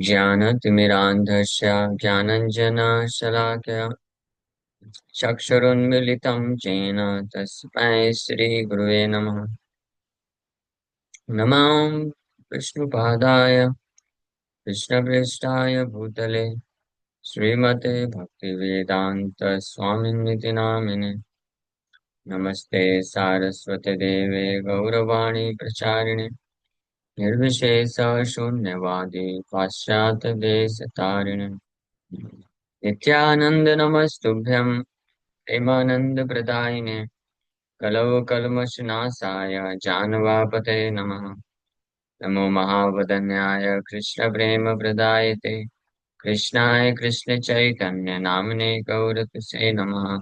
ज्ञानतिमिरान्धस्य ज्ञानञ्जनशलाकया चक्षुरुन्मीलितं येन तस्मै श्रीगुरुवे नमः। नमः विष्णुपादाय कृष्णप्रेष्ठाय भूतले श्रीमते भक्तिवेदान्तस्वामिनिति नामिने। नमस्ते सारस्वतीदेवे गौरवाणी प्रचारिणे निर्विशेष शून्यवादी पाश्चात्यदेशतारिणे नित्यानंद नमस्तुभ्यं प्रेमानन्दप्रदायिने कलौ कल्मषनाशाय जानवापते नमः। नमो महावदन्याय कृष्णप्रेमप्रदायते कृष्णाय कृष्णचैतन्यनाम्ने गौरतुसे नमः।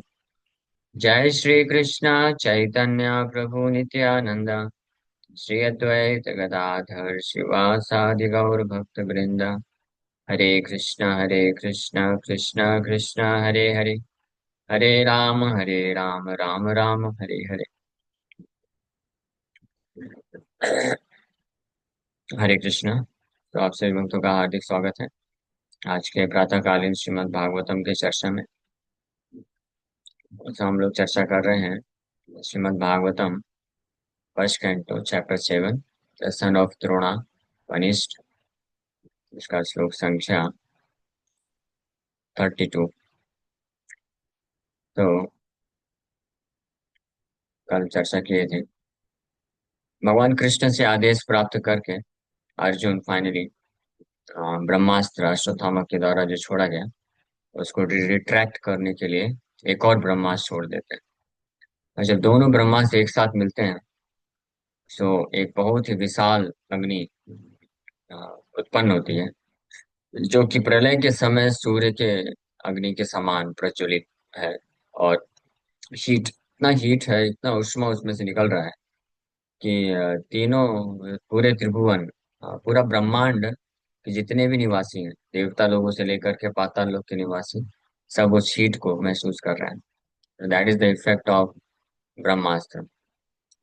जय श्री कृष्ण चैतन्य प्रभु नित्यानंद श्री अद्वैत गदाधर शिवासादि गौर भक्त वृंद। हरे कृष्ण कृष्ण कृष्ण हरे हरे हरे राम राम राम हरे हरे। हरे कृष्ण। तो आप सभी भक्तों का हार्दिक स्वागत है आज के प्रातःकालीन श्रीमद् भागवतम के चर्चा में। तो हम लोग चर्चा कर रहे हैं Shrimad Bhagavatam first canto chapter 7 the son of Drona वनिष्ठ, इसका श्लोक संख्या 32। तो कल चर्चा किए थे, भगवान कृष्ण से आदेश प्राप्त करके अर्जुन फाइनली ब्रह्मास्त्र अश्वत्थामा के द्वारा जो छोड़ा गया उसको रिट्रैक्ट करने के लिए एक और ब्रह्मास्त्र छोड़ देते हैं। और जब दोनों ब्रह्मास्त्र एक साथ मिलते हैं तो एक बहुत ही विशाल अग्नि अ, उत्पन्न होती है, जो कि प्रलय के समय सूर्य के अग्नि के समान प्रज्वलित है। और हीट, इतना हीट है, इतना उष्मा उसमें से निकल रहा है कि तीनों पूरे त्रिभुवन, पूरा ब्रह्मांड के जितने भी निवासी हैं, देवता लोगों से लेकर के पाताल लोक के निवासी, सब उस हीट को महसूस कर रहे हैं। That is the effect of Brahmastra.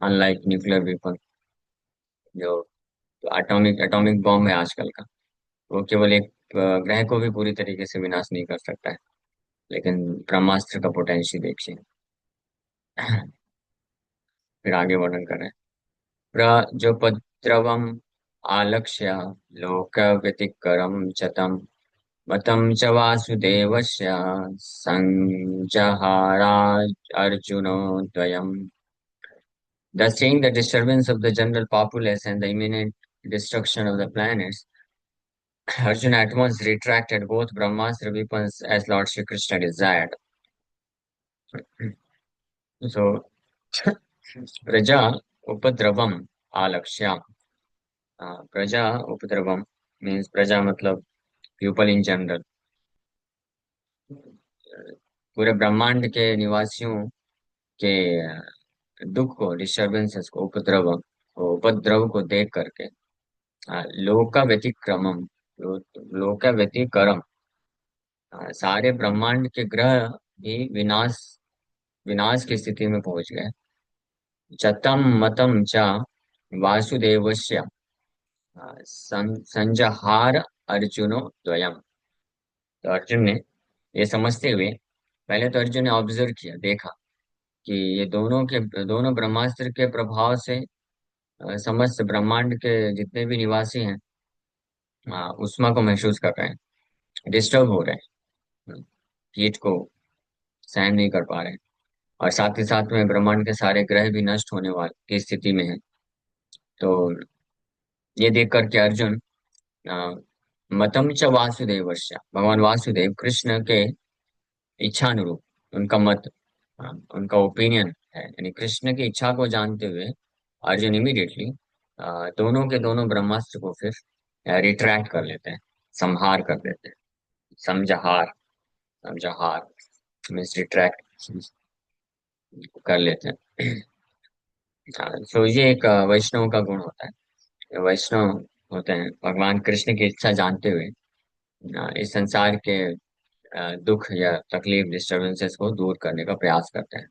Unlike nuclear weapon, जो एटॉमिक एटॉमिक बॉम्ब है आजकल का, वो केवल एक ग्रह को भी पूरी तरीके से विनाश नहीं कर सकता है, लेकिन ब्रह्मास्त्र का पोटेंशियल देखिए। फिर आगे वर्णन करें। प्रजोपद्रवम् आलक्ष्य लोकव्यतिकरं च तं मतं च वासुदेवस्य संजहाराज अर्जुनो द्वयम्। Thus seeing the disturbance of the general populace and the imminent destruction of the planets, Arjuna at once retracted both Brahmastra weapons as Lord Shri Krishna desired. So, Praja Upadravam Alakshya. प्रजा उपद्रवम means प्रजा मतलब people in general, पूरे ब्रह्मांड के निवासियों के दुख को, डिस्टर्बेंसेस को, उपद्रव को देख करके लोका व्यतिक्रमम, लोका व्यतिक्रम, सारे ब्रह्मांड के ग्रह भी विनाश विनाश की स्थिति में पहुंच गए। चतम मतम च वासुदेवस्य संजहार अर्जुनो द्वयम। तो अर्जुन ने ये समझते हुए, पहले तो अर्जुन ने ऑब्जर्व किया, देखा कि ये दोनों ब्रह्मास्त्र के प्रभाव से समस्त ब्रह्मांड के जितने भी निवासी हैं उष्मा को महसूस कर रहे हैं, डिस्टर्ब हो रहे हैं, हीट को सहन नहीं कर पा रहे हैं। और साथ ही साथ में ब्रह्मांड के सारे ग्रह भी नष्ट होने वाले की स्थिति में है। तो ये देख करके अर्जुन अ, मतम च वासुदेवस्य, भगवान वासुदेव कृष्ण के इच्छानुरूप, उनका मत, उनका ओपिनियन है, यानी कृष्ण की इच्छा को जानते हुए अर्जुन इमीडिएटली दोनों के दोनों ब्रह्मास्त्र को फिर रिट्रैक्ट कर लेते हैं, संहार कर देते हैं। समझहार, समझहार मीन्स रिट्रैक्ट कर लेते हैं। तो ये एक वैष्णव का गुण होता है। वैष्णव होते हैं भगवान कृष्ण की इच्छा जानते हुए इस संसार के दुख या तकलीफ, डिस्टरबेंसेस को दूर करने का प्रयास करते हैं।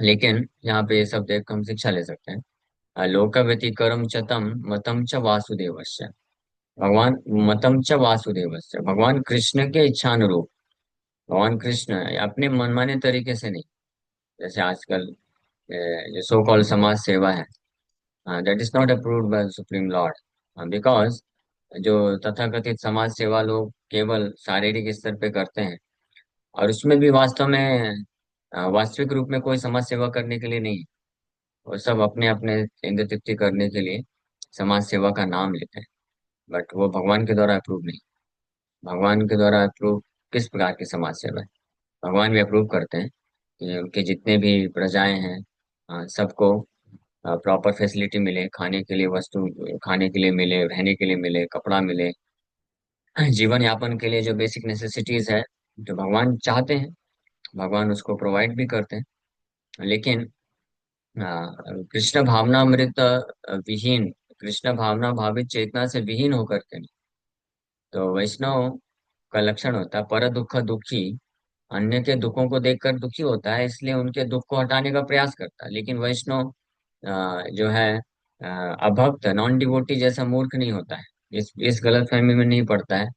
लेकिन यहाँ पे ये सब देख कर हम शिक्षा ले सकते हैं। लोक व्यतिकरम च तम मतम च वासुदेवस्य। भगवान मतम च वासुदेवस्य, भगवान कृष्ण के इच्छानुरूप, भगवान कृष्ण अपने मनमाने तरीके से नहीं, जैसे आजकल जो सो कॉल्ड समाज सेवा है, that is not approved by supreme lord, because जो तथाकथित समाज सेवा लोग केवल शारीरिक स्तर पे करते हैं, और उसमें भी वास्तव में वास्तविक रूप में कोई समाज सेवा करने के लिए नहीं है। वो सब अपने अपने इंद्र तृप्ति करने के लिए समाज सेवा का नाम लेते हैं, बट वो भगवान के द्वारा अप्रूव नहीं। भगवान के द्वारा अप्रूव किस प्रकार की समाज सेवा है? भगवान भी अप्रूव करते हैं कि उनके जितने भी प्रजाएं हैं, सबको प्रॉपर फैसिलिटी मिले, खाने के लिए वस्तु, खाने के लिए मिले, रहने के लिए मिले, कपड़ा मिले, जीवन यापन के लिए जो बेसिक नेसेसिटीज है, जो भगवान चाहते हैं, भगवान उसको प्रोवाइड भी करते हैं। लेकिन कृष्ण भावनामृत विहीन, कृष्ण भावना भावित चेतना से विहीन होकर के नहीं। तो वैष्णव का लक्षण होता है पर दुख दुखी, अन्य के दुखों को देखकर दुखी होता है, इसलिए उनके दुख को हटाने का प्रयास करता है। लेकिन वैष्णव जो है अभक्त नॉन डिवोटी जैसा मूर्ख नहीं होता है, इस गलत फहमी में नहीं पड़ता है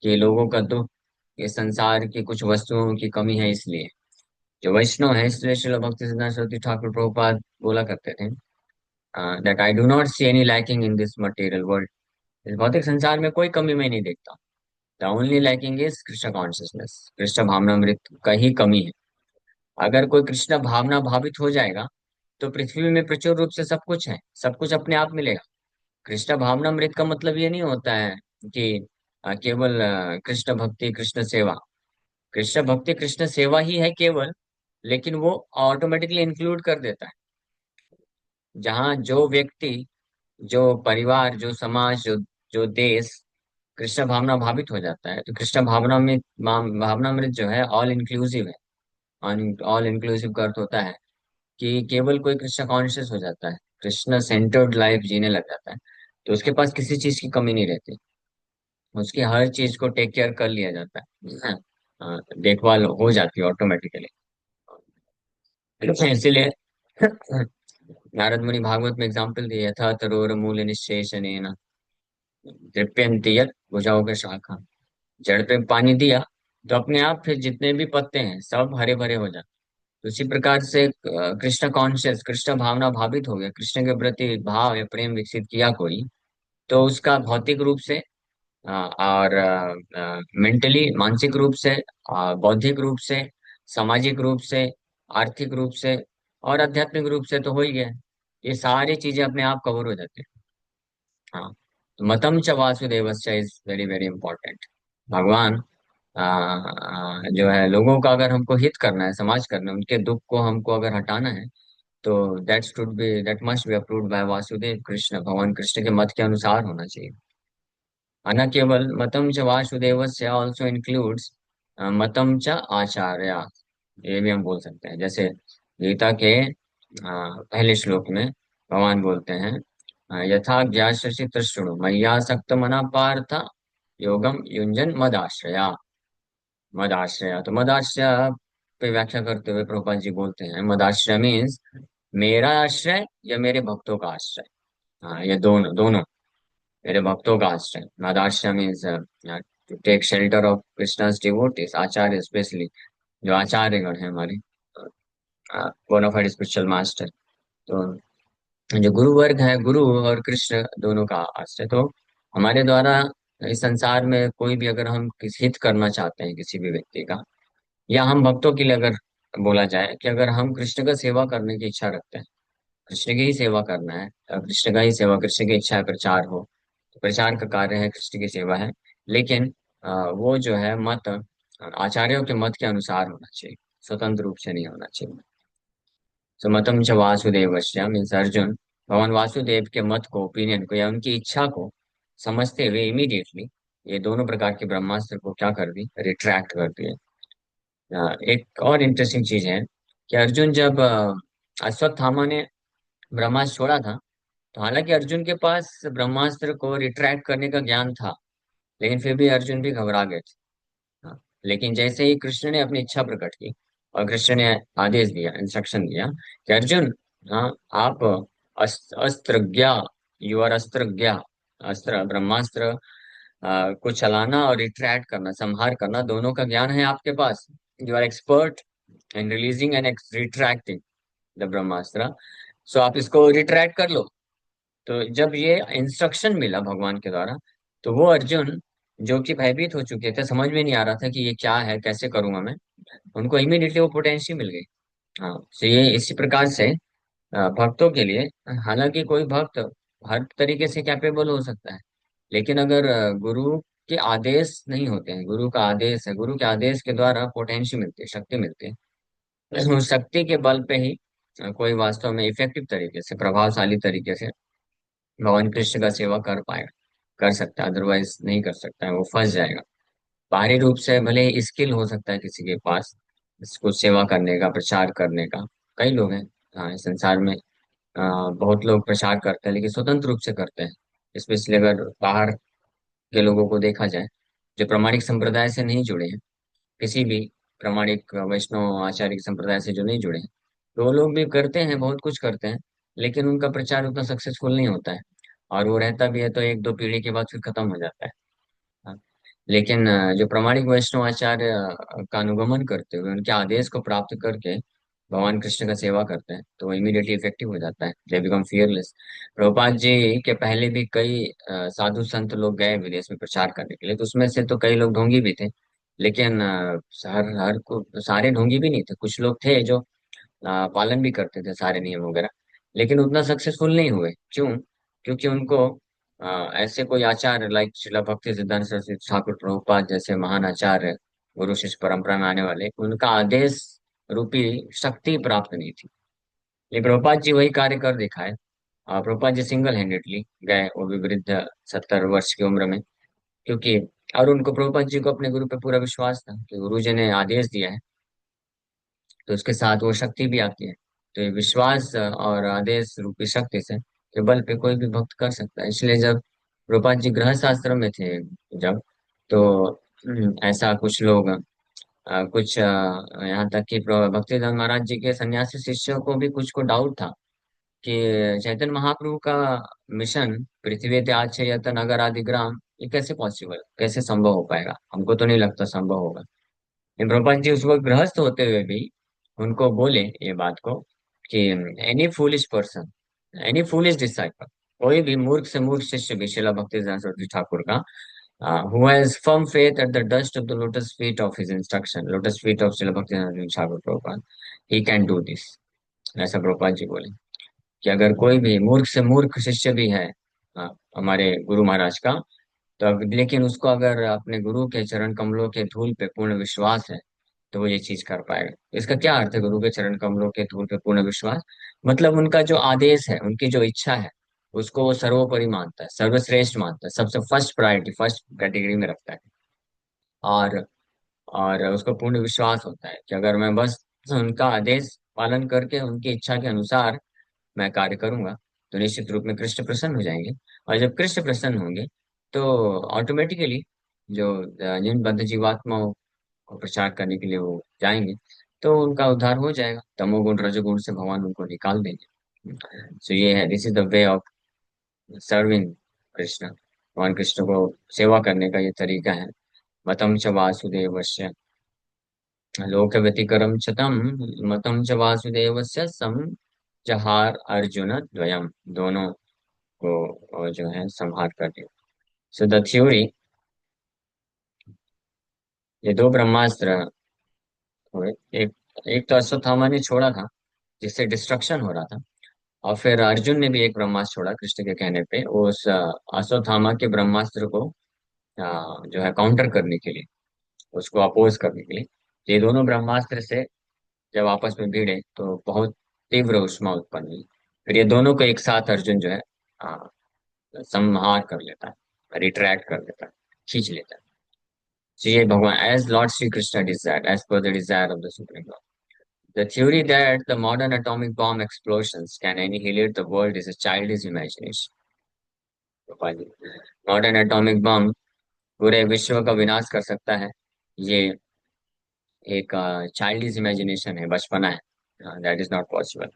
कि लोगों का दुख ये संसार की कुछ वस्तुओं की कमी है इसलिए। जो वैष्णव है, इसलिए श्रील भक्ति सिद्धांत सरस्वती ठाकुर प्रभुपाद बोला करते थे that I do not see any lacking in this material world. इस भौतिक संसार में कोई कमी मैं नहीं देखता। The only lacking is Krishna consciousness, Krishna भावनामृत का ही कमी है। अगर कोई कृष्ण भावना भावित हो जाएगा तो पृथ्वी में प्रचुर रूप से सब कुछ है, सब कुछ अपने आप मिलेगा। कृष्ण भावनामृत का मतलब ये नहीं होता है कि केवल कृष्ण भक्ति कृष्ण सेवा। कृष्ण भक्ति कृष्ण सेवा ही है केवल, लेकिन वो ऑटोमेटिकली इंक्लूड कर देता है। जहाँ जो व्यक्ति, जो परिवार, जो समाज, जो जो देश कृष्ण भावना भावित हो जाता है, तो कृष्ण भावना में भावनामृत जो है ऑल इंक्लूसिव है। ऑल इंक्लूसिव का अर्थ होता है कि केवल कोई कृष्ण कॉन्शियस हो जाता है, कृष्ण सेंटर्ड लाइफ जीने लग जाता है, तो उसके पास किसी चीज की कमी नहीं रहती। उसकी हर चीज को टेक केयर कर लिया जाता है, देखभाल हो जाती है ऑटोमेटिकली। इसीलिए नारद मुनि भागवत में एग्जाम्पल दिए था, तरोर मूल निश्चेषणेन तृप्यन्ति यत् भुजौ के शाखा। जड़ पे पानी दिया तो अपने आप फिर जितने भी पत्ते हैं सब हरे भरे हो जाते। तो उसी प्रकार से कृष्ण कॉन्शियस, कृष्ण भावना भावित हो गया, कृष्ण के प्रति भाव या प्रेम विकसित किया कोई, तो उसका भौतिक रूप से और मेंटली मानसिक रूप से, बौद्धिक रूप से, सामाजिक रूप से, आर्थिक रूप से और आध्यात्मिक रूप से तो हो ही गया। ये सारी चीजें अपने आप कवर हो जाती है। हाँ, तो मतम च वासुदेवस्य इज वेरी वेरी इंपॉर्टेंट। भगवान जो है लोगों का अगर हमको हित करना है, समाज करना है, उनके दुख को हमको अगर हटाना है, तो that must be approved by Vasudev Krishna, भगवान कृष्ण के मत के अनुसार होना चाहिए। न केवल मतम च वासुदेवस्य ऑल्सो इंक्लूड्स मतम च आचार्य। ये भी हम बोल सकते हैं, जैसे गीता के पहले श्लोक में भगवान बोलते हैं यथा ज्ञास्यसि तृष्णु मय्यासक्त मना पार्थ योगम युंजन मदाश्रया। मदाश्रया, तो मदाश्रय पे व्याख्या करते हुए प्रभुपाद जी बोलते हैं मदाश्रय मीन्स मेरा आश्रय या मेरे भक्तों का आश्रय। हाँ, ये दोनों दोनों मेरे भक्तों का आश्रय। मदाश्रय means to take shelter of Krishna's devotees, आचार्य स्पेशली जो आचार्यगण है हमारे, बोनाफाइड स्पिरिचुअल मास्टर। तो जो गुरु वर्ग है, गुरु और कृष्ण दोनों का आश्रय। तो हमारे द्वारा इस संसार में कोई भी अगर हम किसी हित करना चाहते हैं किसी भी व्यक्ति का, या हम भक्तों के लिए अगर बोला जाए कि अगर हम कृष्ण का सेवा करने की इच्छा रखते हैं, कृष्ण की ही सेवा करना है, कृष्ण का ही सेवा, कृष्ण की इच्छा है प्रचार हो, तो प्रचार का कार्य है, कृष्ण की सेवा है। लेकिन वो जो है मत आचार्यों के मत के अनुसार होना चाहिए, स्वतंत्र रूप से नहीं होना चाहिए। सुमतम च वासुदेवस्य मीन्स अर्जुन, भगवान वासुदेव के मत को, ओपिनियन को या उनकी इच्छा को समझते हुए इमीडिएटली ये दोनों प्रकार के ब्रह्मास्त्र को क्या कर दी, रिट्रैक्ट कर दिए। एक और इंटरेस्टिंग चीज है कि अर्जुन जब अश्वत्थामा ने ब्रह्मास्त्र छोड़ा था, तो हालांकि अर्जुन के पास ब्रह्मास्त्र को रिट्रैक्ट करने का ज्ञान था, लेकिन फिर भी अर्जुन भी घबरा गए थे। हाँ, लेकिन जैसे ही कृष्ण ने अपनी इच्छा प्रकट की और कृष्ण ने आदेश दिया, इंस्ट्रक्शन दिया कि अर्जुन, हाँ आप अस्त्रज्ञा, यू आर अस्त्रज्ञा। अस्त्र ब्रह्मास्त्र को चलाना और रिट्रैक्ट करना, संहार करना, दोनों का ज्ञान है आपके पास। You are expert in releasing and retracting the Brahmastra. So आप इसको रिट्रैक्ट कर लो। तो जब ये इंस्ट्रक्शन मिला भगवान के द्वारा, तो वो अर्जुन जो कि भयभीत हो चुके थे, समझ में नहीं आ रहा था कि ये क्या है, कैसे करूंगा मैं, उनको इमीडिएटली वो पोटेंशियल मिल गई। हाँ, तो ये इसी प्रकार से भक्तों के लिए, हालांकि कोई भक्त हर तरीके से कैपेबल हो सकता है, लेकिन अगर गुरु के आदेश नहीं होते हैं, गुरु का आदेश है, गुरु के आदेश के द्वारा पोटेंशियल मिलती है, शक्ति मिलती है। उस शक्ति के बल पे ही कोई वास्तव में इफेक्टिव तरीके से, प्रभावशाली तरीके से भगवान कृष्ण का सेवा कर पाएगा, कर सकता है, अदरवाइज नहीं कर सकता है, वो फंस जाएगा। बाहरी रूप से भले ही स्किल हो सकता है किसी के पास इसको सेवा करने का, प्रचार करने का, कई लोग हैं, हाँ, इस संसार में बहुत लोग प्रचार करते हैं, लेकिन स्वतंत्र रूप से करते हैं। स्पेशली अगर बाहर के लोगों को देखा जाए, जो प्रामाणिक संप्रदाय से नहीं जुड़े हैं, किसी भी प्रामाणिक वैष्णव आचार्य संप्रदाय से जो नहीं जुड़े हैं, तो वो लोग भी करते हैं, बहुत कुछ करते हैं, लेकिन उनका प्रचार उतना सक्सेसफुल नहीं होता है। और वो रहता भी है तो एक दो पीढ़ी के बाद फिर खत्म हो जाता है। हाँ। लेकिन जो प्रामाणिक वैष्णव आचार्य का अनुगमन करते हुए, उनके आदेश को प्राप्त करके भगवान कृष्ण का सेवा करते हैं, तो वो इमीडिएटली इफेक्टिव हो जाता है, they become fearless. Prabhupada ji के पहले भी कई साधु संत लोग गए विदेश में प्रचार करने के लिए, तो उसमें से तो कई लोग ढोंगी भी थे, लेकिन हर हर को सारे ढोंगी भी नहीं थे, कुछ लोग थे जो पालन भी करते थे सारे नियम वगैरह, लेकिन उतना सक्सेसफुल नहीं हुए। क्यों? क्योंकि उनको ऐसे कोई आचार्य लाइक श्रीला भक्ति सिद्धांत सरस्वती ठाकुर प्रभुपाद जैसे महान आचार्य, गुरु शिष्य परंपरा में आने वाले, उनका आदेश रूपी शक्ति प्राप्त नहीं थी। ये प्रभुपाद जी वही कार्य कर दिखाए। प्रभुपाद जी सिंगल हैंडेडली गए, वो भी वृद्ध 70 वर्ष की उम्र में, क्योंकि और उनको प्रभुपाद जी को अपने गुरु पे पूरा विश्वास था कि गुरु जी ने आदेश दिया है, तो उसके साथ वो शक्ति भी आती है। तो ये विश्वास और आदेश रूपी शक्ति से के बल पे कोई भी भक्त कर सकता है। इसलिए जब रूपाल जी गृहस्थ आश्रम में थे, जब, तो ऐसा कुछ लोग कुछ यहाँ तक कि भक्तिदान महाराज जी के सन्यासी शिष्यों को भी कुछ को डाउट था कि चैतन्य महाप्रभु का मिशन पृथ्वी त्याग यतन नगर आदि ग्राम, ये कैसे पॉसिबल, कैसे संभव हो पाएगा, हमको तो नहीं लगता संभव होगा। प्रभुपाद जी उस वक्त गृहस्थ होते हुए भी उनको बोले ये बात को कि any foolish person, any foolish disciple, कोई भी मूर्ख से मूर्ख शिष्य भी शिला भक्ति सरस्वती ठाकुर का, who has firm faith at the dust of the lotus feet of his instruction, lotus feet of शिला भक्ति Saraswati Thakur Prabhupada, he can do this। ऐसा प्रभुपाद जी बोले कि अगर कोई भी मूर्ख से मूर्ख शिष्य भी है हमारे गुरु महाराज का, तो लेकिन उसको अगर अपने गुरु के चरण कमलों के धूल पे पूर्ण विश्वास है, तो वो ये चीज कर पाएगा। इसका क्या अर्थ है, गुरु के चरण कमलों के धूल पे पूर्ण विश्वास? मतलब उनका जो आदेश है, उनकी जो इच्छा है, उसको वो सर्वोपरि मानता है, सर्वश्रेष्ठ मानता है, सबसे फर्स्ट प्रायोरिटी, फर्स्ट कैटेगरी में रखता है। और उसको पूर्ण विश्वास होता है कि अगर मैं बस उनका आदेश पालन करके उनकी इच्छा के अनुसार मैं कार्य करूंगा, तो निश्चित रूप में कृष्ण प्रसन्न हो जाएंगे। और जब कृष्ण प्रसन्न होंगे, तो ऑटोमेटिकली जो जिन बद्ध जीवात्माओं को प्रचार करने के लिए वो जाएंगे, तो उनका उद्धार हो जाएगा, तमोगुण रजोगुण से भगवान उनको निकाल देंगे। सो ये है, this is the way of serving Krishna. भगवान कृष्ण को सेवा करने का ये तरीका है। मतम च वासुदेवस्य लोक व्यतिकरम च तम, मतम च वासुदेवस्य सम जहार अर्जुन द्वयम, दोनों को जो है संहार कर दिया। सो द थ्योरी, ये दो ब्रह्मास्त्र हुए। एक एक तो अश्वत्थामा ने छोड़ा था, जिससे डिस्ट्रक्शन हो रहा था, और फिर अर्जुन ने भी एक ब्रह्मास्त्र छोड़ा कृष्ण के कहने पे, उस अश्वत्थामा के ब्रह्मास्त्र को जो है काउंटर करने के लिए, उसको अपोज करने के लिए। ये दोनों ब्रह्मास्त्र से जब आपस में भिड़े, तो बहुत तीव्र ऊष्मा उत्पन्न हुई। फिर ये दोनों को एक साथ अर्जुन जो है आ, संहार कर लेता है, रिट्रैक्ट कर लेता है, खींच लेता है। So ये भगवान as Lord Shri Krishna desire, as per the desire of the supreme Lord. The theory that the modern atomic bomb explosions can annihilate the world is a childish imagination. Modern atomic bomb पूरे विश्व का विनाश कर सकता है, ये एक चाइल्डिश इमेजिनेशन है, बचपना है। That is not possible.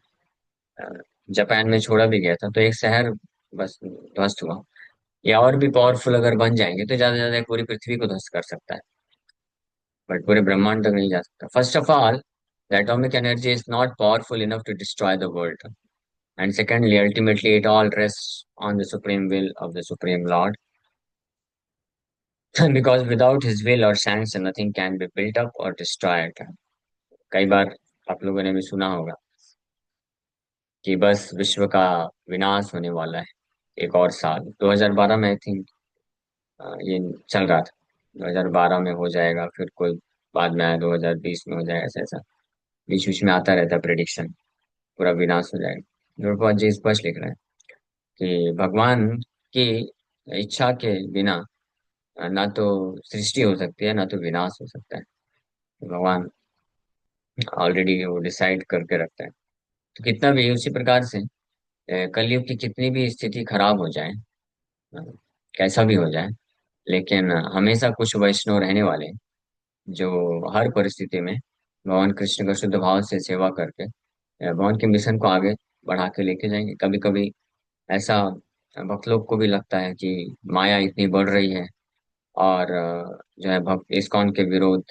Japan में छोड़ा भी गया था, तो एक शहर बस ध्वस्त हुआ। या और भी पावरफुल अगर बन जाएंगे तो ज्यादा से ज्यादा पूरी पृथ्वी को ध्वस्त कर सकता है, बट पूरे ब्रह्मांड तक नहीं जा सकता। First of all, the atomic energy is not powerful enough to destroy the world, and secondly ultimately it all rest on the supreme will of the supreme lord, because without his will or sanction nothing can be built up or destroyed. कई बार आप लोगों ने भी सुना होगा कि बस विश्व का विनाश होने वाला है, एक और साल 2012 में आई थिंक ये चल रहा था, 2012 में हो जाएगा, फिर कोई बाद में आया 2020 में हो जाएगा, ऐसा ऐसा बीच बीच में आता रहता है प्रिडिक्शन, पूरा विनाश हो जाएगा। ध्रुव जी स्पष्ट लिख रहे हैं कि भगवान की इच्छा के बिना ना तो सृष्टि हो सकती है, ना तो विनाश हो सकता है। भगवान ऑलरेडी वो डिसाइड करके रखता है। तो कितना भी उसी प्रकार से कलयुग की कितनी भी स्थिति खराब हो जाए, अ, कैसा भी हो जाए, लेकिन हमेशा कुछ वैष्णव रहने वाले हैं, जो हर परिस्थिति में भगवान कृष्ण का शुद्ध भाव से सेवा करके भगवान के मिशन को आगे बढ़ा के लेके जाएंगे। कभी कभी ऐसा भक्त लोग को भी लगता है कि माया इतनी बढ़ रही है, और जो है भक्त इस्कॉन के विरोध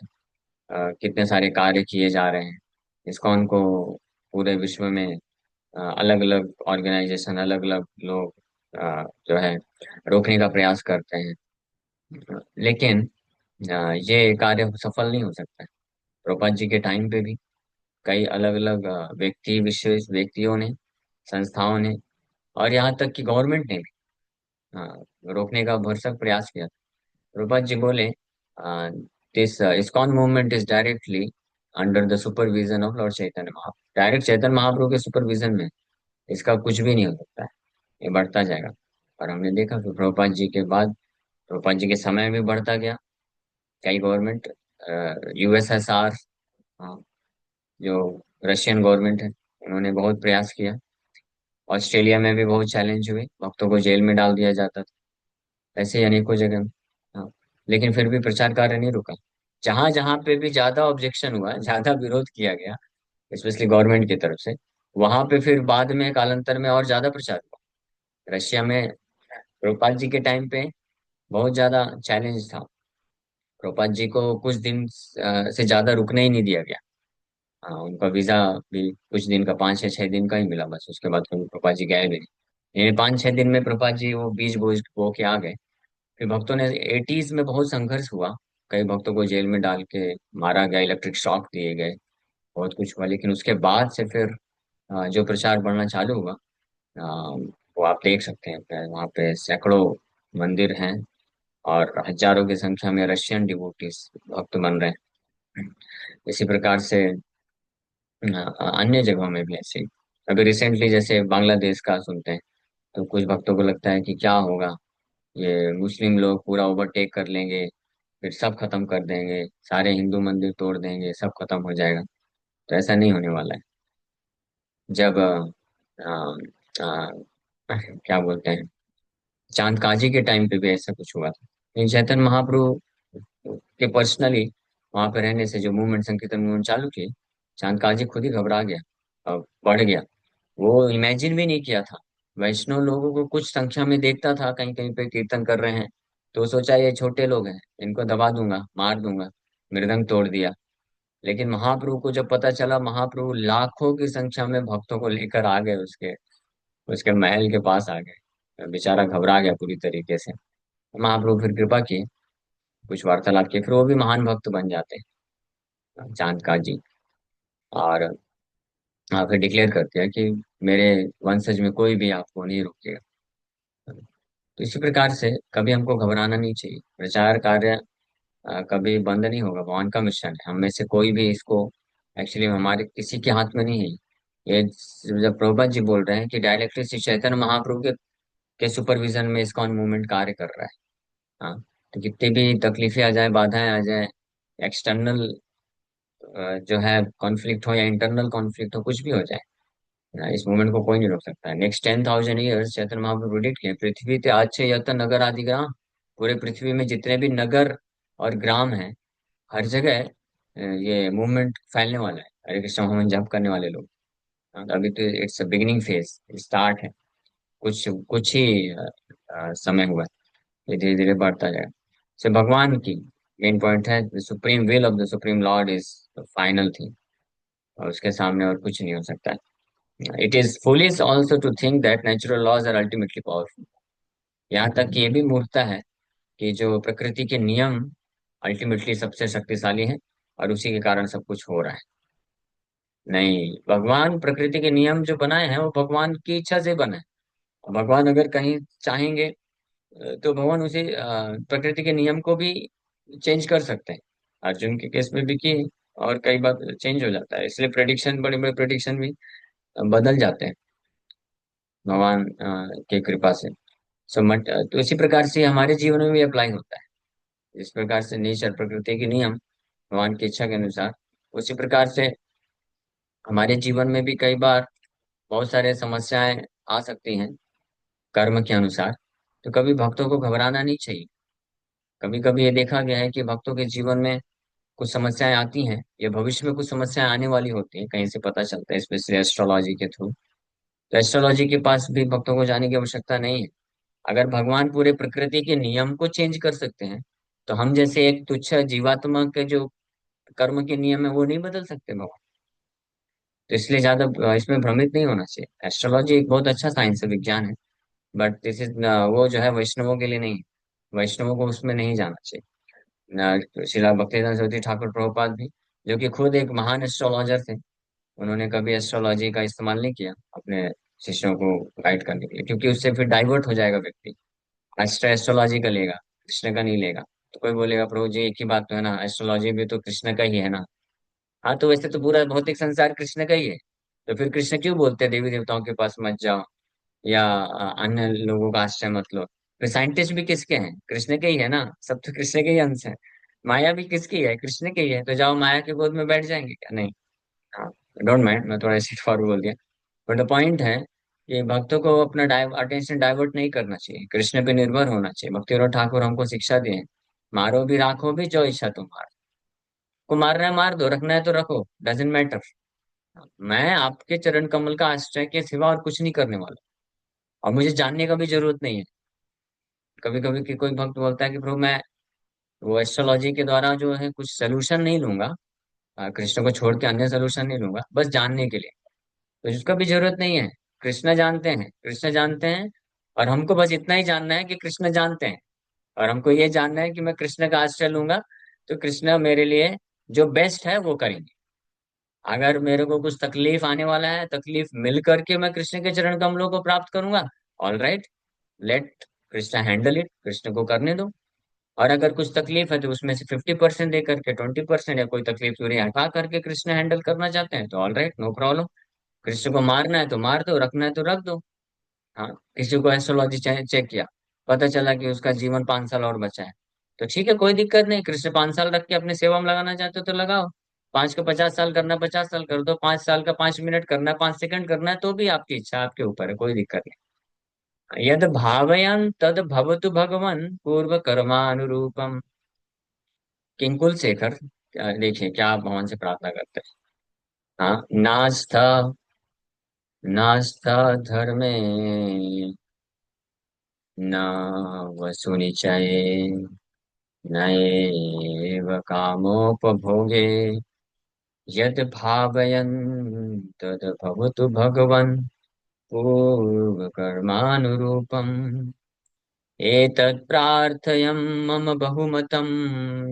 कितने सारे कार्य किए जा रहे हैं। इस्कॉन को पूरे विश्व में अलग अलग ऑर्गेनाइजेशन, अलग अलग लोग जो है रोकने का प्रयास करते हैं, लेकिन ये कार्य सफल नहीं हो सकता है। प्रभुपाद जी के टाइम पे भी कई अलग अलग व्यक्ति, विशेष व्यक्तियों ने, संस्थाओं ने, और यहाँ तक कि गवर्नमेंट ने भी रोकने का भरसक प्रयास किया। प्रभुपाद जी बोले, this ISKCON movement is directly under the supervision of Lord Chaitanya Mahaprabhu. Direct Chaitanya Mahaprabhu के सुपरविजन में इसका कुछ भी नहीं हो सकता है, ये बढ़ता जाएगा। और हमने देखा कि प्रभुपाद जी के बाद, प्रभुपाद जी के समय में बढ़ता गया। कई गवर्नमेंट, यूएसएसआर, जो रशियन गवर्नमेंट है, उन्होंने बहुत प्रयास किया। ऑस्ट्रेलिया में भी बहुत चैलेंज हुए, भक्तों को जेल में डाल दिया जाता था, ऐसे ही अनेकों जगह। हाँ, लेकिन फिर भी प्रचार कार्य नहीं रुका। जहां जहां पे भी ज्यादा ऑब्जेक्शन हुआ, ज्यादा विरोध किया गया, स्पेशली गवर्नमेंट की तरफ से, वहां पे फिर बाद में कालांतर में और ज्यादा प्रचार हुआ। रशिया में प्रभुपाद जी के टाइम पे बहुत ज्यादा चैलेंज था। प्रभुपाद जी को कुछ दिन से ज्यादा रुकने ही नहीं दिया गया। हाँ, उनका वीजा भी कुछ दिन का, 5 या 6 दिन का ही मिला बस। उसके बाद फिर प्रभुपाद जी गए भी नहीं। ये 5 6 दिन में प्रभुपाद जी वो बीज बोझ बो के आ गए। फिर भक्तों ने, 80s में बहुत संघर्ष हुआ, कई भक्तों को जेल में डाल के मारा गया, इलेक्ट्रिक शॉक दिए गए, बहुत कुछ हुआ। लेकिन उसके बाद से फिर जो प्रचार बढ़ना चालू हुआ, वो आप देख सकते हैं। फिर वहाँ पे सैकड़ों मंदिर हैं, और हजारों की संख्या में रशियन डिवोटीज भक्त बन रहे हैं। इसी प्रकार से अन्य जगहों में भी ऐसे ही। अभी रिसेंटली जैसे बांग्लादेश का सुनते हैं, तो कुछ भक्तों को लगता है कि क्या होगा, ये मुस्लिम लोग पूरा ओवरटेक कर लेंगे, फिर सब खत्म कर देंगे, सारे हिंदू मंदिर तोड़ देंगे, सब खत्म हो जाएगा। तो ऐसा नहीं होने वाला है। जब अ, क्या बोलते हैं, चांद काजी के टाइम पे भी ऐसा कुछ हुआ था। लेकिन चैतन्य महाप्रभु के पर्सनली वहां पे रहने से जो मूवमेंट, संकीर्तन मूवमेंट चालू किए, चांद काजी खुद ही घबरा गया और बढ़ गया। वो इमेजिन भी नहीं किया था। वैष्णव लोगों को कुछ संख्या में देखता था, कहीं कहीं पे कीर्तन कर रहे हैं, तो सोचा ये छोटे लोग हैं, इनको दबा दूंगा, मार दूंगा, मृदंग तोड़ दिया। लेकिन महाप्रभु को जब पता चला, महाप्रभु लाखों की संख्या में भक्तों को लेकर आ गए, उसके उसके महल के पास आ गए। बेचारा घबरा गया पूरी तरीके से। महाप्रभु फिर कृपा की, कुछ वार्तालाप किए, फिर वो भी महान भक्त बन जाते हैं, चांद का जी। और फिर डिक्लेयर करते हैं कि मेरे वंशज में कोई भी आपको नहीं रोकेगा। तो इसी प्रकार से कभी हमको घबराना नहीं चाहिए। प्रचार कार्य कभी बंद नहीं होगा, भगवान का मिशन है, हम में से कोई भी इसको, एक्चुअली हमारे किसी के हाथ में नहीं है ये। जब प्रभुपाद जी बोल रहे हैं कि डायरेक्टली श्री चैतन्य महाप्रभु के सुपरविजन में इस्कॉन मूवमेंट कार्य कर रहा है। हाँ, तो कितनी भी तकलीफें आ जाए, बाधाएं आ जाए, एक्सटर्नल जो है कॉन्फ्लिक्ट हो या इंटरनल कॉन्फ्लिक्ट हो, कुछ भी हो जाए, इस मूवमेंट को कोई नहीं रोक सकता है। Next 10,000 years Chaitanya Mahaprabhu predict किए, पृथ्वी ते अच्छे यत नगर आदि ग्राम, पूरे पृथ्वी में जितने भी नगर और ग्राम हैं, हर जगह ये मूवमेंट फैलने वाला है, हरे कृष्ण मोहन जप करने वाले लोग। अभी तो इट्स बिगिनिंग फेज, स्टार्ट है। कुछ कुछ ही समय हुआ है। ये धीरे धीरे बढ़ता जाएगा। से भगवान की मेन पॉइंट है, the supreme will of the supreme Lord is the final thing, और उसके सामने और कुछ नहीं हो सकता है। It is foolish also to think that natural laws are ultimately powerful. यहाँ तक कि ये भी मूर्खता है कि जो प्रकृति के नियम अल्टीमेटली सबसे शक्तिशाली हैं और उसी के कारण सब कुछ हो रहा है। नहीं, भगवान प्रकृति के नियम जो बनाए हैं वो भगवान की इच्छा से बने हैं। भगवान अगर कहीं चाहेंगे तो भगवान उसी प्रकृति के नियम को भी चेंज कर सकते हैं। अर्जुन के केस में भी की, और कई बार चेंज हो जाता है, इसलिए प्रेडिक्शन, बड़े बड़े प्रेडिक्शन भी बदल जाते हैं भगवान की कृपा से। तो इसी प्रकार से हमारे जीवन में भी अप्लाई होता है। जिस प्रकार से नेचर, प्रकृति के नियम भगवान की इच्छा के अनुसार, उसी प्रकार से हमारे जीवन में भी कई बार बहुत सारे समस्याएं आ सकती हैं कर्म के अनुसार। तो कभी भक्तों को घबराना नहीं चाहिए। कभी कभी ये देखा गया है कि भक्तों के जीवन में कुछ समस्याएं आती हैं, या भविष्य में कुछ समस्याएं आने वाली होती हैं, कहीं से पता चलता है, स्पेशली एस्ट्रोलॉजी के थ्रू। तो एस्ट्रोलॉजी के पास भी भक्तों को जाने की आवश्यकता नहीं है। अगर भगवान पूरे प्रकृति के नियम को चेंज कर सकते हैं, तो हम जैसे एक तुच्छ जीवात्मा के जो कर्म के नियम है वो नहीं बदल सकते भगवान। तो इसलिए ज्यादा इसमें भ्रमित नहीं होना चाहिए। एस्ट्रोलॉजी एक बहुत अच्छा साइंस है, विज्ञान है। बट दिस इज, वो जो है वैष्णवों के लिए नहीं है। वैष्णवों को उसमें नहीं जाना चाहिए। श्रीला भक्तिवेदांत सरस्वती ठाकुर प्रभुपाद भी, जो कि खुद एक महान एस्ट्रोलॉजर थे, उन्होंने कभी एस्ट्रोलॉजी का इस्तेमाल नहीं किया अपने शिष्यों को गाइड करने के लिए, क्योंकि उससे फिर डाइवर्ट हो जाएगा व्यक्ति। एस्ट्रोलॉजी का लेगा, कृष्ण का नहीं लेगा। तो कोई बोलेगा प्रभु जी एक ही बात तो है ना, एस्ट्रोलॉजी भी तो कृष्ण का ही है ना। हाँ, तो वैसे तो पूरा भौतिक संसार कृष्ण का ही है। तो फिर कृष्ण क्यों बोलते हैं देवी देवताओं के पास मत जाओ, या अन्य लोगों का आश्रय मत लो। फिर साइंटिस्ट भी किसके हैं? कृष्ण के ही है ना, सब तो कृष्ण के ही अंश है। माया भी किसकी है? कृष्ण की ही है। तो जाओ माया के गोद में बैठ जाएंगे क्या? नहीं। हाँ, डोंट माइंड, मैं थोड़ा स्ट्रेट फॉरवर्ड बोल दिया। बट द पॉइंट है कि भक्तों को अपना अटेंशन डाइवर्ट नहीं करना चाहिए, कृष्ण पे निर्भर होना चाहिए। भक्तिवेदांत ठाकुर हमको शिक्षा दिए हैं, मारो भी राखो भी, जो इच्छा तुम्हारा। को मारना है मार दो, रखना है तो रखो, डजेंट मैटर। मैं आपके चरण कमल का आश्रय के सिवा और कुछ नहीं करने वाला, और मुझे जानने का भी जरूरत नहीं है। कभी कभी कि कोई भक्त बोलता है कि प्रभु मैं वो एस्ट्रोलॉजी के द्वारा जो है कुछ सोल्यूशन नहीं लूंगा, कृष्ण को छोड़ के अन्य सोल्यूशन नहीं लूंगा, बस जानने के लिए। तो इसका भी जरूरत नहीं है। कृष्ण जानते हैं, कृष्ण जानते हैं। और हमको बस इतना ही जानना है कि कृष्ण जानते हैं, और हमको ये जानना है कि मैं कृष्ण का आश्रय लूंगा तो कृष्ण मेरे लिए जो बेस्ट है वो करेंगे। अगर मेरे को कुछ तकलीफ आने वाला है, तकलीफ मिल करके मैं कृष्ण के चरण कमलों को प्राप्त करूंगा, all right, let Krishna handle it, Krishna को करने दो। और अगर कुछ तकलीफ है तो उसमें से 50% दे करके, 20%, या कोई तकलीफ पूरी हटा करके कृष्ण हैंडल करना चाहते हैं तो all right, no problem. Krishna को मारना है तो मार दो, रखना है तो रख दो। हाँ, किसी को एस्ट्रोलॉजी चेक किया, पता चला कि उसका जीवन 5 साल और बचा है, तो ठीक है, कोई दिक्कत नहीं। कृष्ण 5 साल रख के अपने सेवा में लगाना चाहते हो तो लगाओ। 5 का 50 साल करना, 50 साल कर दो। 5 साल का 5 मिनट करना, 5 सेकंड करना है, तो भी आपकी इच्छा, आपके ऊपर है, कोई दिक्कत नहीं। यद भावयन तद भवतु भगवन पूर्व कर्मानुरूपम। किंकुल शेखर, देखिए क्या आप भगवान से प्रार्थना करते हैं। हाँ, नास्था नास्था धर्मे न वसुनिचये नैव कामोपभोगे यद् भावयन् तद् भवतु भगवन् पूर्वकर्मानुरूपम्। एतत् प्रार्थयम् मम बहुमतं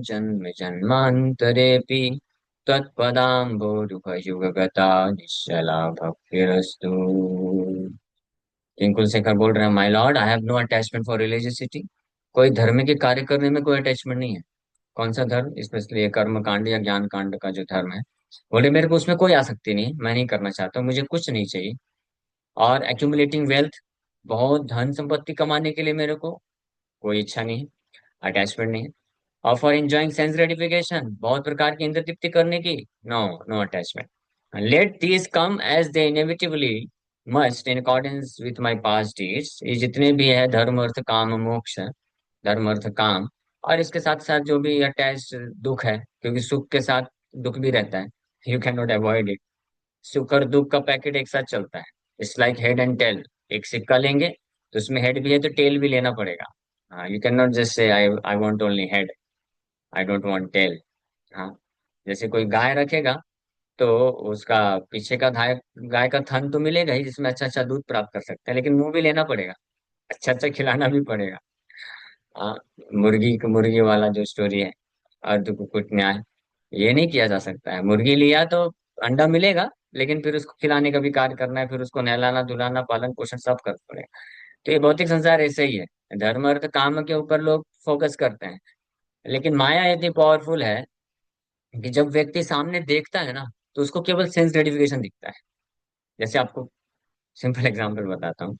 जन्म जन्मान्तरेऽपि त्वत्पदाम्भोरुभयुगगता निश्चला भक्तिरस्तु। किंकुल शेखर बोल रहे हैं, my lord, I have no attachment for religiosity. कोई धर्म के कार्य करने में कोई अटैचमेंट नहीं है। कौन सा धर्म? स्पेशली ये कर्म कांड या ज्ञान कांड का जो धर्म है, बोले मेरे को उसमें कोई आसक्ति नहीं, मैं नहीं करना चाहता, मुझे कुछ नहीं चाहिए। और एक्यूमुलेटिंग वेल्थ, बहुत धन संपत्ति कमाने के लिए मेरे को कोई इच्छा नहीं है, अटैचमेंट नहीं है। और फॉर एंजॉइंग सेंस ग्रेटिफिकेशन, बहुत प्रकार की इंद्र तृप्ति करने की, no, no attachment. Let these come as they inevitably must in accordance with my past deeds. ये जितने भी है धर्म अर्थ काम मोक्ष, धर्म अर्थ काम, और इसके साथ साथ जो भी अटैच दुख है, क्योंकि सुख के साथ दुख भी रहता है, you can not avoid it. सुख और दुख का पैकेट एक साथ चलता है। It's like head and tail. एक सिक्का लेंगे तो उसमें हेड भी है तो टेल भी लेना पड़ेगा। हाँ, you can not just say I I want only head, I don't want tail. हाँ, जैसे कोई गाय रखेगा तो उसका पीछे का गाय गाय का थन तो मिलेगा ही जिसमें अच्छा अच्छा दूध प्राप्त कर सकते हैं, लेकिन मुंह भी लेना पड़ेगा, अच्छा अच्छा खिलाना भी पड़ेगा। हाँ, मुर्गी वाला जो स्टोरी है, अर्ध कुकुट न्याय, ये नहीं किया जा सकता है। मुर्गी लिया तो अंडा मिलेगा, लेकिन फिर उसको खिलाने का भी कार्य करना है, फिर उसको नहलाना धुलाना पालन पोषण सब करना पड़ेगा। तो ये भौतिक संसार ऐसे ही है। धर्म अर्थ काम के ऊपर लोग फोकस करते हैं, लेकिन माया इतनी पावरफुल है कि जब व्यक्ति सामने देखता है ना, तो उसको केवल सेंस ग्रेटिफिकेशन दिखता है। जैसे आपको सिंपल एग्जांपल बताता हूँ,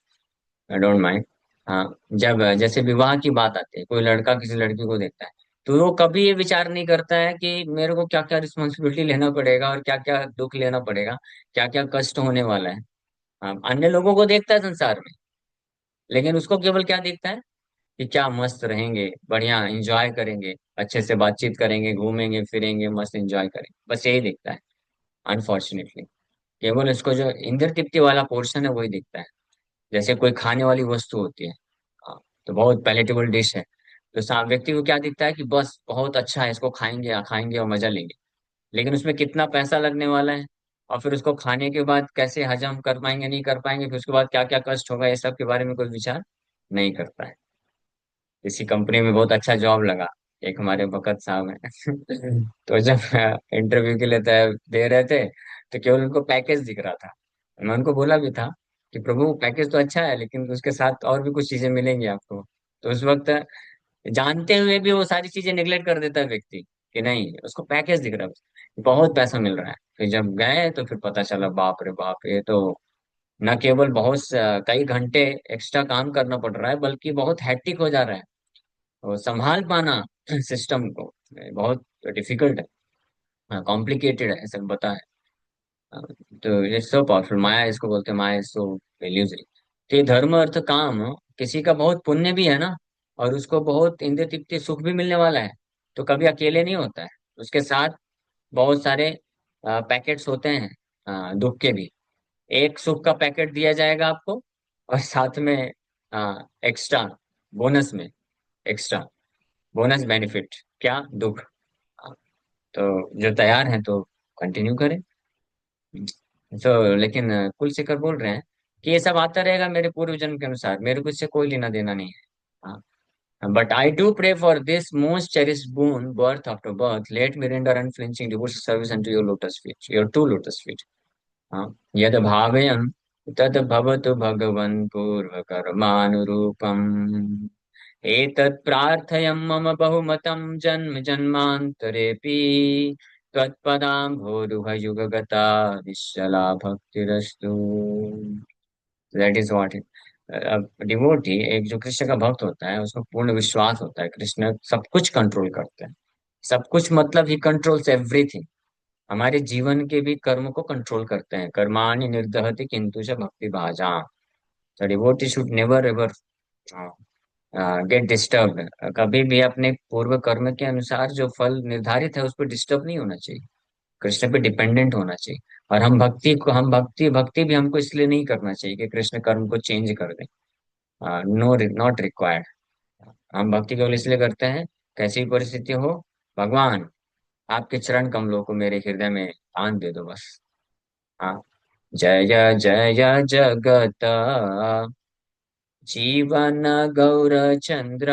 आई डोंट माइंड। हाँ, जब जैसे विवाह की बात आती है, कोई लड़का किसी लड़की को देखता है, तो वो कभी ये विचार नहीं करता है कि मेरे को क्या क्या रिस्पॉन्सिबिलिटी लेना पड़ेगा और क्या क्या दुख लेना पड़ेगा, क्या क्या कष्ट होने वाला है। हाँ, अन्य लोगों को देखता है संसार में, लेकिन उसको केवल क्या दिखता है कि क्या मस्त रहेंगे, बढ़िया एंजॉय करेंगे, अच्छे से बातचीत करेंगे, घूमेंगे फिरेंगे, मस्त एंजॉय करेंगे, बस यही दिखता है। अनफॉर्चुनेटली केवल उसको जो इंद्र तृप्ति वाला पोर्शन है वही दिखता है। जैसे कोई खाने वाली वस्तु होती है, हाँ, तो बहुत पैलेटेबल डिश है, तो व्यक्ति को क्या दिखता है कि बस बहुत अच्छा है, इसको खाएंगे खाएंगे और मजा लेंगे। लेकिन उसमें कितना पैसा लगने वाला है, और फिर उसको खाने के बाद कैसे हजम कर पाएंगे नहीं कर पाएंगे, फिर उसके बाद क्या क्या कष्ट होगा, ये सब के बारे में कोई विचार नहीं करता है। किसी कंपनी में बहुत अच्छा जॉब लगा, एक हमारे भगत साहब हैं तो जब इंटरव्यू के लिए दे रहे थे, तो केवल उनको पैकेज दिख रहा था। मैं उनको बोला भी था कि प्रभु पैकेज तो अच्छा है, लेकिन उसके साथ और भी कुछ चीजें मिलेंगी आपको। तो उस वक्त जानते हुए भी वो सारी चीजें निगलेक्ट कर देता है व्यक्ति, कि नहीं उसको पैकेज दिख रहा है, बहुत पैसा मिल रहा है। फिर जब गए तो फिर पता चला बाप रे बाप, ये तो न केवल कई घंटे एक्स्ट्रा काम करना पड़ रहा है, बल्कि बहुत हैट्रिक हो जा रहा है। और संभाल पाना सिस्टम को बहुत डिफिकल्ट है, कॉम्प्लिकेटेड है, ऐसा बता है। तो इट्स सो पावरफुल, माया इसको बोलते हैं, माया इज सो इल्यूजरी। तो ये धर्म अर्थ काम किसी का बहुत पुण्य भी है ना, और उसको बहुत इंद्र तृप्ति सुख भी मिलने वाला है, तो कभी अकेले नहीं होता है। उसके साथ बहुत सारे पैकेट्स होते हैं, दुख के भी। एक सुख का पैकेट दिया जाएगा आपको, और साथ में एक्स्ट्रा बोनस में, एक्स्ट्रा बोनस बेनिफिट क्या, दुख। हाँ, तो जो तैयार हैं तो कंटिन्यू करें। तो लेकिन कुल शिखर बोल रहे हैं कि ये सब आता रहेगा मेरे पूर्व जन्म के अनुसार, मेरे को इससे कोई लेना देना नहीं है। हाँ, but I do pray for this most cherished boon, birth after birth. Let me render unflinching devotional service unto your lotus feet, your two lotus feet. हाँ, यद भावयन् तद भवतु भगवन् पूर्व कर्मानुरूपम्। एतत् प्रार्थयं मम बहुमतं जन्म जन्मान्तरेऽपि, त्वत्पदाम्भोरुहयुगगता निश्चला भक्तिरस्तु। That is what it. अब डिवोटी, एक जो कृष्ण का भक्त होता है, उसको पूर्ण विश्वास होता है कृष्ण सब कुछ कंट्रोल करते हैं। सब कुछ मतलब ही कंट्रोल्स एवरीथिंग। हमारे जीवन के भी कर्म को कंट्रोल करते हैं। कर्माणि निर्दहति किंतु च भक्ति भाजा। तो devotee should never ever get disturb. कभी भी अपने पूर्व कर्म के अनुसार जो फल निर्धारित है उस पर डिस्टर्ब नहीं होना चाहिए, कृष्ण पे डिपेंडेंट होना चाहिए। और हम भक्ति भी हमको इसलिए नहीं करना चाहिए कि कृष्ण कर्म को चेंज कर दें। No, not required. हम भक्ति केवल इसलिए करते हैं, कैसी भी परिस्थिति हो, भगवान आपके चरण कमलों को मेरे हृदय में स्थान दे दो बस। हाँ, जय जय जगत जीवन गौरचंद्र,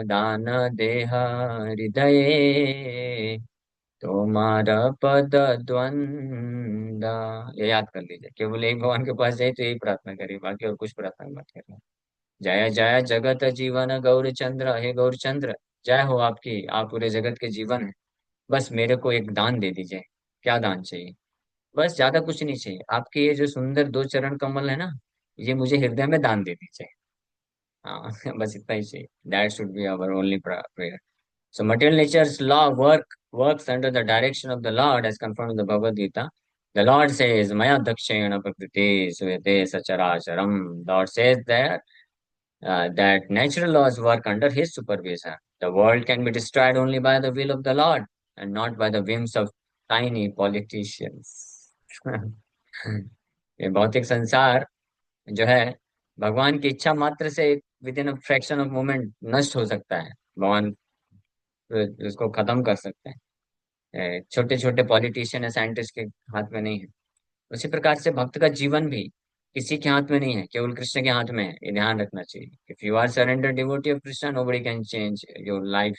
दान देह हृदय तुम्हारा पद द्वंद। ये याद कर लीजिए, केवल एक भगवान के पास जाए तो यही प्रार्थना करिए, बाकी और कुछ प्रार्थना मत करना। जय जय जगत जीवन गौरचंद्र, हे गौरचंद्र, जय हो आपकी, आप पूरे जगत के जीवन है। बस मेरे को एक दान दे दीजिए। क्या दान चाहिए? बस ज्यादा कुछ नहीं चाहिए, आपके ये जो सुंदर दो चरण कमल है ना, ये मुझे हृदय में दान दे दीजिए। हाँ बस इतना ही चाहिए। That should be our only prayer. So material nature's law works under the direction of the Lord, as confirmed in the Bhagavad Gita. The Lord says, "Maya dakshayana prakriti suyate sacharacharam." Lord says that natural laws work under His supervision. The world can be destroyed only by the will of the Lord, and not by the whims of tiny politicians. ये भौतिक संसार जो है, भगवान की इच्छा मात्र से with in a fraction of moment नष्ट हो सकता है। भगवान उसको खत्म कर सकते हैं। छोटे छोटे पॉलिटिशियन या साइंटिस्ट के हाथ में नहीं है। उसी प्रकार से भक्त का जीवन भी किसी के हाथ में नहीं है, केवल कृष्ण के हाथ में है। ये ध्यान रखना चाहिए। If you are surrender devotee of Krishna, nobody can change your life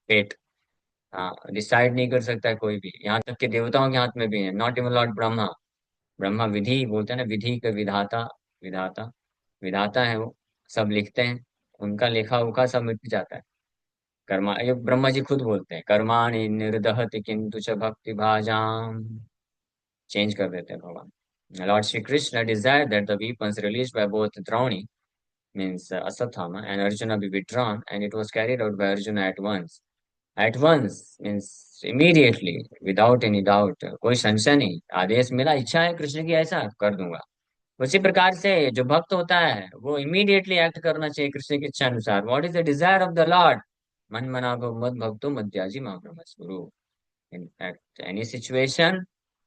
fate. हाँ, डिसाइड नहीं कर सकता है कोई भी, यहाँ तक कि देवताओं के हाथ में भी है। Not even Lord Brahma. Brahma विधि बोलते हैं ना, विधि के विधाता। विधाता विधाता है वो। सब लिखते हैं, उनका लेखा उखा सब मिट जाता है। कर्मा, ये ब्रह्मा जी खुद बोलते हैं, कर्माणि निर्दहति किंतु च भक्ति भाजाम। चेंज कर देते हैं भगवान। Lord Shri Krishna desired that the weapons released by both Drauni, means Asatthama, and Arjuna be withdrawn, and it was carried out by Arjuna at once. At once means immediately, without any doubt, कोई संशय नहीं। आदेश मिला, इच्छा है कृष्ण की, ऐसा कर दूंगा। उसी प्रकार से जो भक्त होता है वो इमीडिएटली एक्ट करना चाहिए कृष्ण की इच्छा अनुसार। What is the desire of the lord? मन मना भव मद भक्तो मध्याजी मां गुरु। In at any situation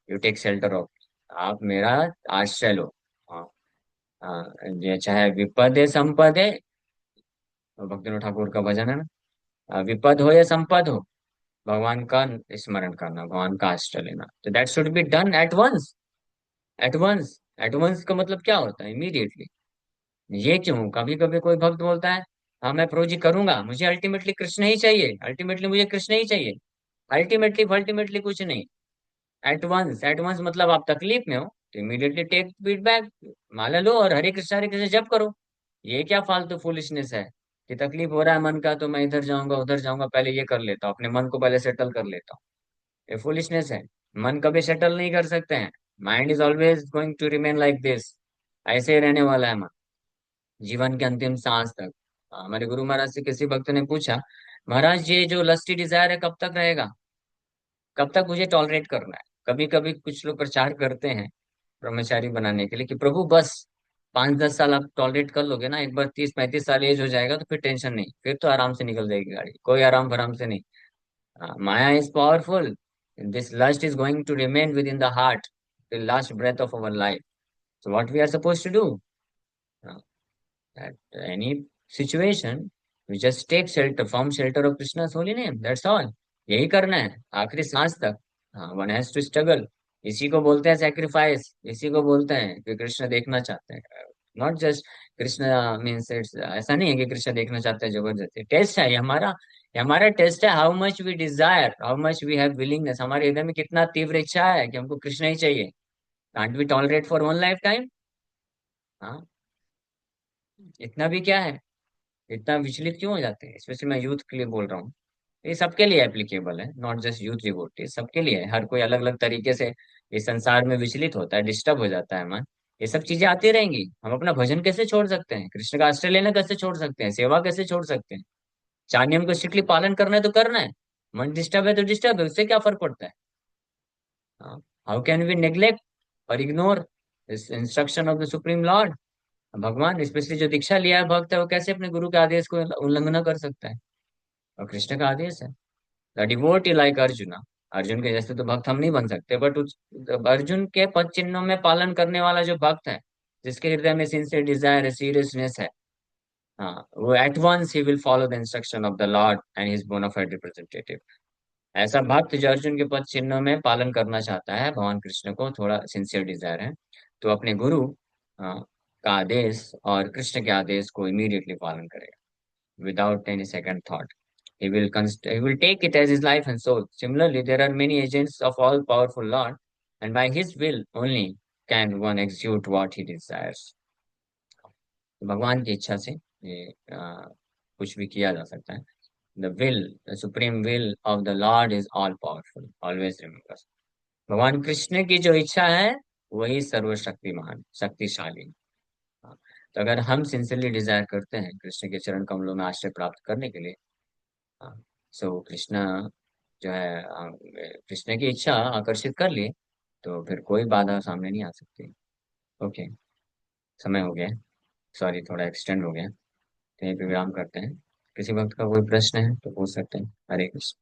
you take shelter of, आप मेरा आश्रय लो। हाँ, ये चाहे विपद है संपद है, भक्तिनाथ ठाकुर का भजन है ना, विपद हो या संपद हो, भगवान का स्मरण करना, भगवान का आश्रय लेना। तो that should be done at once. At once, at once का मतलब क्या होता है? इमीडिएटली। ये क्यों? कभी कभी कोई भक्त बोलता है, हाँ मैं प्रोजी करूंगा, मुझे अल्टीमेटली कृष्ण ही चाहिए, अल्टीमेटली मुझे कृष्ण ही चाहिए। अल्टीमेटली अल्टीमेटली कुछ नहीं। एट वंस, एट वंस मतलब आप तकलीफ में हो तो इमीडिएटली टेक फीडबैक, माला लो और हरे कृष्ण जप करो। ये क्या फालतू फूलिशनेस है कि तकलीफ हो रहा है मन का तो मैं इधर जाऊंगा उधर जाऊंगा, पहले ये कर लेता हूँ, अपने मन को पहले सेटल कर लेता हूँ। ये फूलिशनेस है। मन कभी सेटल नहीं कर सकते हैं। Mind is always going to remain like this. ऐसे ही रहने वाला है मन, जीवन के अंतिम सांस तक। हमारे गुरु महाराज से किसी भक्त ने पूछा, महाराज ये जो लस्टी डिजायर है कब तक रहेगा? कब तक मुझे टॉलरेट करना है? कभी कभी कुछ लोग प्रचार करते हैं ब्रह्मचारी बनाने के लिए कि प्रभु बस 5-10 साल आप टॉलरेट कर लोगे ना, एक बार 30-35 साल एज हो जाएगा तो फिर टेंशन नहीं, फिर तो आराम से निकल जाएगी गाड़ी, कोई आराम भराम से नहीं। Maya is powerful. This lust is going to remain within the heart till last breath of our life. So what we are suppose to do at any situation, we just take shelter, form shelter of Krishna's holy name, that's all। यही करना है आखिरी सांस तक। हाँ, one has to struggle. इसी को बोलते हैं सेक्रीफाइस, इसी को बोलते हैं कि कृष्ण देखना चाहते हैं। Not just Krishna means it's, ऐसा नहीं है कि कृष्ण देखना चाहते हैं जबरदस्ती। टेस्ट है ये हमारा टेस्ट है। How much we desire, how much we have willingness, हमारे हृदय में कितना तीव्र इच्छा है कि हमको कृष्ण ही चाहिए। Can't we tolerate for one lifetime? हाँ, इतना भी क्या है, इतना विचलित क्यों हो जाते हैं? स्पेशली मैं यूथ के लिए बोल रहा हूँ। ये सबके लिए एप्लीकेबल है, नॉट जस्ट यूथ डिवोटी, सबके लिए है। हर कोई अलग अलग तरीके से इस संसार में विचलित होता है, डिस्टर्ब हो जाता है मन। ये सब चीजें आती रहेंगी। हम अपना भजन कैसे छोड़ सकते हैं? कृष्ण का आश्रय लेना कैसे छोड़ सकते हैं? सेवा कैसे छोड़ सकते हैं? चार नियम को स्ट्रिक्टली पालन करना है तो करना है। मन डिस्टर्ब है तो डिस्टर्ब है, उससे क्या फर्क पड़ता है? हाउ कैन वी नेग्लेक्ट और ignore this instruction of the supreme Lord? भगवान स्पेशली जो दीक्षा लिया है भक्त है, वो कैसे अपने गुरु के आदेश को उल्लंघना कर सकता है? और कृष्ण का आदेश है। The devotee like Arjun, Arjun के जैसे तो भक्त हम नहीं बन सकते, बट उस अर्जुन के पद चिन्हों में पालन करने वाला जो भक्त है, जिसके हृदय में सिंसियर डिजायर है, सीरियसनेस है, हाँ, वो एट वंस ही will follow the instruction of the lord and his bona fide representative. ऐसा भक्त जो अर्जुन के पद चिन्हों में पालन करना चाहता है, भगवान कृष्ण को थोड़ा सिंसियर डिजायर है, तो अपने गुरु का आदेश और कृष्ण के आदेश को इमीडिएटली पालन करेगा without any second thought। He will take it as his life and soul। Similarly, there are many agents of all powerful Lord, and by his will only can one execute what he desires। तो भगवान की इच्छा से ये कुछ भी किया जा सकता है। The will, the supreme will of the Lord is all powerful, always remember. भगवान कृष्ण की जो इच्छा है वही सर्वशक्तिमान शक्तिशाली। हाँ, तो अगर हम सिंसियरली डिजायर करते हैं कृष्ण के चरण कमलों में आश्रय प्राप्त करने के लिए, हाँ, सो कृष्णा जो है, कृष्ण की इच्छा आकर्षित कर लिए तो फिर कोई बाधा सामने नहीं आ सकती। ओके, समय हो गया। सॉरी, थोड़ा एक्सटेंड हो गया। तो यहीं पे विराम करते हैं। किसी वक्त का कोई प्रश्न है तो पूछ सकते हैं। हरे कृष्ण।